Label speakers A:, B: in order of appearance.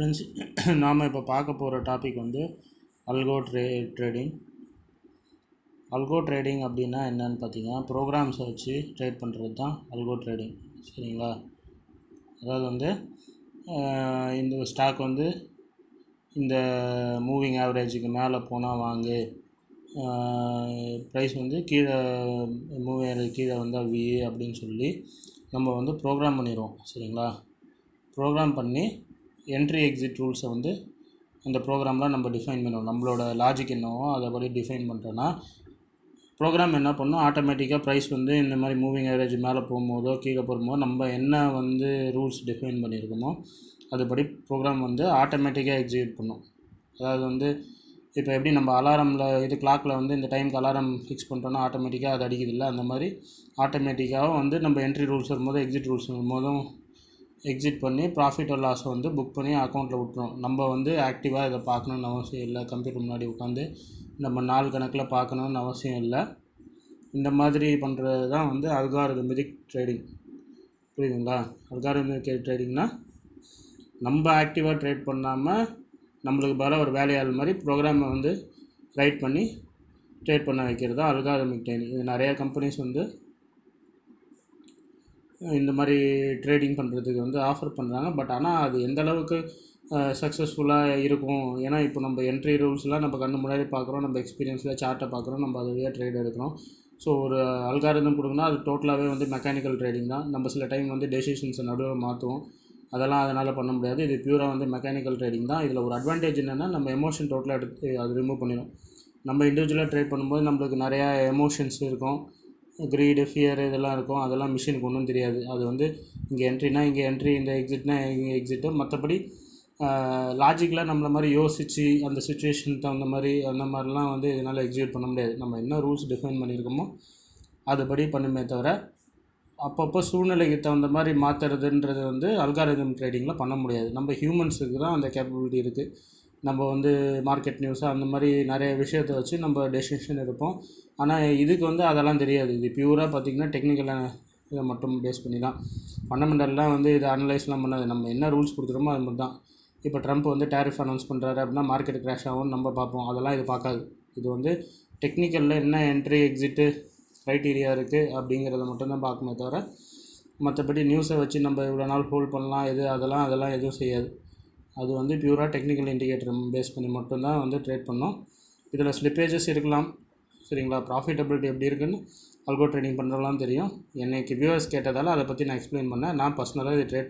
A: Friends, நாம் இப்போ பார்க்க போகிற டாபிக் வந்து அல்கோ ட்ரேடிங். அல்கோ ட்ரேடிங் அப்படின்னா என்னன்னு பார்த்தீங்கன்னா, ப்ரோக்ராம்ஸை வச்சு ட்ரேட் பண்ணுறது தான் அல்கோ ட்ரேடிங். சரிங்களா? அதாவது வந்து இந்த ஸ்டாக் வந்து இந்த மூவிங் ஆவரேஜுக்கு மேலே போனால் வாங்கு, ப்ரைஸ் வந்து கீழே மூவிங் ஆவரேஜ் கீழே வந்தால் வி அப்படின்னு சொல்லி நம்ம வந்து ப்ரோக்ராம் பண்ணிடுவோம். சரிங்களா? ப்ரோக்ராம் பண்ணி என்ட்ரி எக்ஸிட் ரூல்ஸை வந்து அந்த ப்ரோக்ராமில் நம்ம டிஃபைன் பண்ணுவோம். நம்மளோட லாஜிக் என்னவோ அதைப்படி டிஃபைன் பண்ணுறோன்னா ப்ரோக்ராம் என்ன பண்ணணும், ஆட்டோமேட்டிக்காக ப்ரைஸ் வந்து இந்த மாதிரி மூவிங் ஆவரேஜ் மேலே போகும்போதோ கீழே போகும்போதோ நம்ம என்ன வந்து ரூல்ஸ் டிஃபைன் பண்ணியிருக்கோமோ அதுபடி ப்ரோக்ராம் வந்து ஆட்டோமேட்டிக்காக எக்ஸிக்யூட் பண்ணும். அதாவது வந்து இப்போ எப்படி நம்ம அலாரமில் இது கிளாக்கில் வந்து இந்த டைமுக்கு அலாரம் ஃபிக்ஸ் பண்ணிட்டோன்னா ஆட்டோமேட்டிக்காக அது அடிக்குதில்ல, அந்த மாதிரி ஆட்டோமேட்டிக்காக வந்து நம்ம என்ட்ரி ரூல்ஸ் வரும்போது எக்ஸிட் ரூல்ஸ் வரும்போதும் எக்ஸிட் பண்ணி ப்ராஃபிட் ஆர் லாஸை வந்து புக் பண்ணி அக்கௌண்ட்டில் விட்டுரும். நம்ம வந்து ஆக்டிவாக இதை பார்க்கணுன்னு அவசியம் இல்லை. கம்ப்யூட்டர் முன்னாடி உட்காந்து நம்ம நாள் கணக்கில் பார்க்கணுன்னு அவசியம் இல்லை. இந்த மாதிரி பண்ணுறது தான் வந்து அல்காரிதமிக் ட்ரேடிங். புரியுதுங்களா? அல்காரிதமிக் ட்ரேடிங்னால் நம்ம ஆக்டிவாக ட்ரேட் பண்ணாமல் நம்மளுக்கு பதிலாக ஒரு வேலையாள் மாதிரி ப்ரோக்ராமை வந்து ரைட் பண்ணி ட்ரேட் பண்ண வைக்கிறது தான் அல்காரிதமிக் ட்ரேடிங். இது நிறையா கம்பெனிஸ் வந்து இந்த மாதிரி ட்ரேடிங் பண்ணுறதுக்கு வந்து ஆஃபர் பண்ணுறாங்க. பட் ஆனால் அது எந்த அளவுக்கு சக்ஸஸ்ஃபுல்லாக இருக்கும், ஏன்னா இப்போ நம்ம என்ட்ரி ரூல்ஸ்லாம் நம்ம கண்ணு முன்னாடி பார்க்குறோம், நம்ம எக்ஸ்பீரியன்ஸில் சார்ட்டை பார்க்குறோம், நம்ம அதுவே ட்ரேட் எடுக்கிறோம். ஸோ ஒரு அல்காரிதம் கொடுக்குன்னா அது டோட்டலாகவே வந்து மெக்கானிக்கல் ட்ரேடிங் தான். நம்ம சில டைம் வந்து டெசிஷன்ஸை நடுவில் மாற்றுவோம், அதெல்லாம் அதனால் பண்ண முடியாது. இது பியூராக வந்து மெக்கானிக்கல் ட்ரேடிங் தான். இதில் ஒரு அட்வான்டேஜ் என்னென்னா நம்ம எமோஷன் டோட்டலாக எடுத்து அது ரிமூவ் பண்ணிடும். நம்ம இண்டிவிஜுவலாக ட்ரேட் பண்ணும்போது நம்மளுக்கு நிறையா எமோஷன்ஸ் இருக்கும், க்ரீடு, ஃபியர் இதெல்லாம் இருக்கும். அதெல்லாம் மிஷினுக்கு ஒன்றும் தெரியாது. அது வந்து இங்கே என்ட்ரினா இங்கே என்ட்ரி, இந்த எக்ஸிட்னா இங்கே எக்ஸிட்டு. மற்றபடி லாஜிக்கலாக நம்மள மாதிரி யோசித்து அந்த சுச்சுவேஷனுக்கு தகுந்த மாதிரி அந்த மாதிரிலாம் வந்து இதனால் எக்ஸிக்யூட் பண்ண முடியாது. நம்ம என்ன ரூல்ஸ் டிஃபைன் பண்ணியிருக்கோமோ அதுபடி பண்ணுமே தவிர அப்பப்போ சூழ்நிலைக்கு தகுந்த மாதிரி மாற்றுறதுன்றது வந்து அல்காரிதம் ட்ரேடிங்கில் பண்ண முடியாது. நம்ம ஹியூமன்ஸுக்கு தான் அந்த கேப்பபிலிட்டி இருக்குது. நம்ம வந்து மார்க்கெட் நியூஸு அந்த மாதிரி நிறைய விஷயத்தை வச்சு நம்ம டெசிஷன் எடுப்போம். ஆனால் இதுக்கு வந்து அதெல்லாம் தெரியாது. இது பியூராக பார்த்திங்கன்னா டெக்னிக்கலாக இதை மட்டும் பேஸ் பண்ணி தான். ஃபண்டமெண்டல்லாம் வந்து இதை அனலைஸ்லாம் பண்ணாது. நம்ம என்ன ரூல்ஸ் கொடுத்துருமோ அது மட்டும் தான். இப்போ ட்ரம்ப் வந்து டேரிஃப் அனௌன்ஸ் பண்ணுறாரு அப்படின்னா மார்க்கெட் கிராஷ் ஆகும்னு நம்ம பார்ப்போம். அதெல்லாம் இது பார்க்காது. இது வந்து டெக்னிக்கலில் என்ன என்ட்ரி எக்ஸிட்டு க்ரைட்டீரியா இருக்குது அப்படிங்கிறத மட்டும்தான் பார்க்குமே தவிர மற்றபடி நியூஸை வச்சு நம்ம இவ்வளோ நாள் ஹோல்ட் பண்ணலாம் அதெல்லாம் எதுவும் செய்யாது. அது வந்து பியூராக டெக்னிக்கல் இண்டிகேட்டர் பேஸ் பண்ணி மட்டும்தான் வந்து ட்ரேட் பண்ணோம். இதில் ஸ்லிப்பேஜஸ் இருக்கலாம். சரிங்களா? ப்ராஃபிட்டபிலிட்டி எப்படி இருக்குன்னு அல்கோ ட்ரேடிங் பண்ணுறலாம் தெரியும். என்னைக்கு வியூவர்ஸ் கேட்டதால் அதை பற்றி நான் எக்ஸ்பிளைன் பண்ணேன். நான் பர்சனலாக இது ட்ரேட்